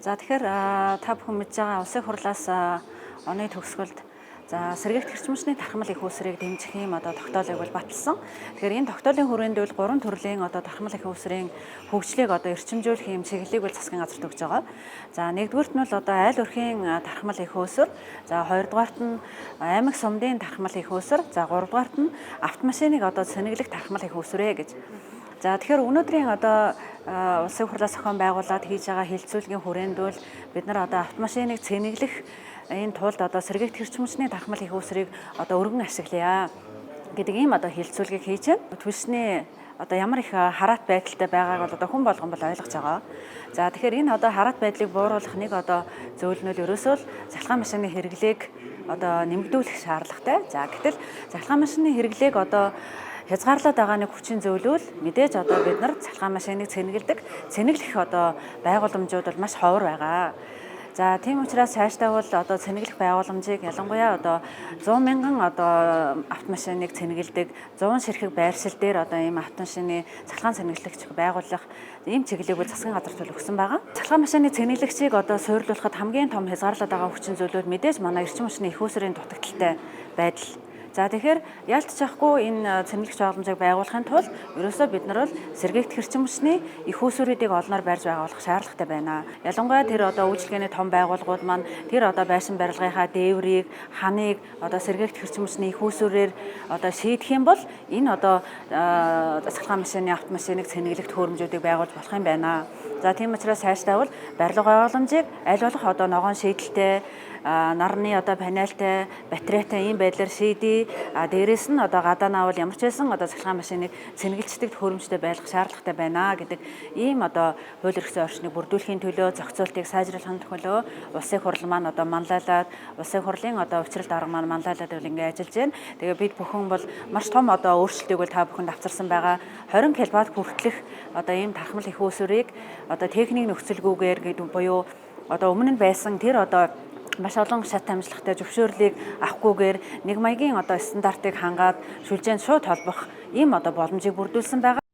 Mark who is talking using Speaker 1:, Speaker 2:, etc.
Speaker 1: За тэгэхээр та бүхэн мэдж байгаа улсын хурлаас оны төгсгөлд сэргийгт хэрчмчний тархамал их үүсвэрийг дэмжих юм тогтоолыг бол баталсан. Тэгэхээр энэ тогтоолын хүрээнд бол 3 төрлийн тархамал их үүсвэрийн хөгжлийг эрчимжүүлэх юм чиглэлийг бол засгийн газарт өгж байгаа. За нэгдүгüүрт нь бол айл өрхийн тархамал их үүсвэр, за хоёрдугаарт нь аймаг сумдын тархамал их үүсвэр, за гуравдугаарт нь автомашиныг цэнэглэх тархамал их үүсвэрээ гэж. За тэгэхээр өнөөдрийн улсын хурлаас зохион байгуулад хийж байгаа хилцүүлгийн хүрээнд бол бид нар автомашиныг цэнэглэх энэ тулд сэргийгт хэрчмчний тархамал их үүсвэрийг өргөн ашиглая гэдэг ийм хилцүүлгийг хийж байна. Түлшний ямар их хараат байдалтай байгааг бол хүн болгон бол ойлгож байгаа. За тэгэхээр энэ хараат байдлыг бууруулах нэг зөвлөл нь ерөөсөө л цахилгаан машины хэрэглээг нэмэгдүүлэх шаардлагатай. За гэтэл цахилгаан машины хэрэглээг хязгаарлаад байгаа нэг хүчин зөвлөл мэдээж бид нар цахилгаан машиныг цэнэглэх байгууламжууд бол маш ховор байгаа. За тийм учраас цаашдаа бол цэнэглэх байгууламжийг ялангуяа 100 мянган автомашиныг цэнэглэдэг 100 ширхэг байршил дээр ийм автомашины цахилгаан цэнэглэгч байгуулах ийм чиглэлийг бол засгийн газарт өгсөн байгаа. Цахилгаан машины цэнэглэгчийг суйрлуулахад хамгийн том хязгаарлаад байгаа хүчин зөвлөл мэдээж манай эрчим хүчний их үүсвэрийн дутагдaltaй байдал. За тэгэхээр яалтчихгүй энэ цэнэглэгч байгууламжийг байгуулахын тулд ерөөсөө бид нар бол сэргийгт хэрчим хүчний их үүсвэрүүдийг олноор барьж байгуулах шаардлагатай байна. Ялангуяа тэр үйлчилгээний том байгууллагууд маань тэр байшин барилгынхаа дээврийг, ханыг сэргийгт хэрчим хүчний их үүсвэрээр шийдэх юм бол энэ цахилгаан машины автомашиныг цэнэглэх төхөөрөмжүүдийг байгуулж болох юм байна. За тийм учраас цаашдаа бол барилга байгууламжийг аль болох ногоон шийдэлтэй, нарны панелтай, батарейтай ийм байдлаар шийдээ. Дээрээс нь гадаанаа бол ямар ч байсан цахилгаан машиныг цэнэглэждэг төхөөрөмжтэй байх шаардлагатай байна гэдэг ийм хууль эрх зүйн орчныг бүрдүүлэхийн төлөө зохицуултыг сайжруулахын төлөө улсын хурл маань манлайлаад улсын хурлын учралт арга маань манлайлаад ингээд ажиллаж байна. Тэгээ бид бүхэн бол маш том өөрчлөлтийг бол та бүхэнд авчирсан байгаа. 20 кВт хүртэлх ийм тархамал их үүсвэрийг техник нөхцөлгүйгээр гэдэг буюу өмнө нь байсан тэр маш олон шат амжилттай зөвшөөрлийг авахгүйгээр нэг маягийн стандартыг хангаад шүлжээнд шууд холбох ийм боломжийг бүрдүүлсэн байгаа.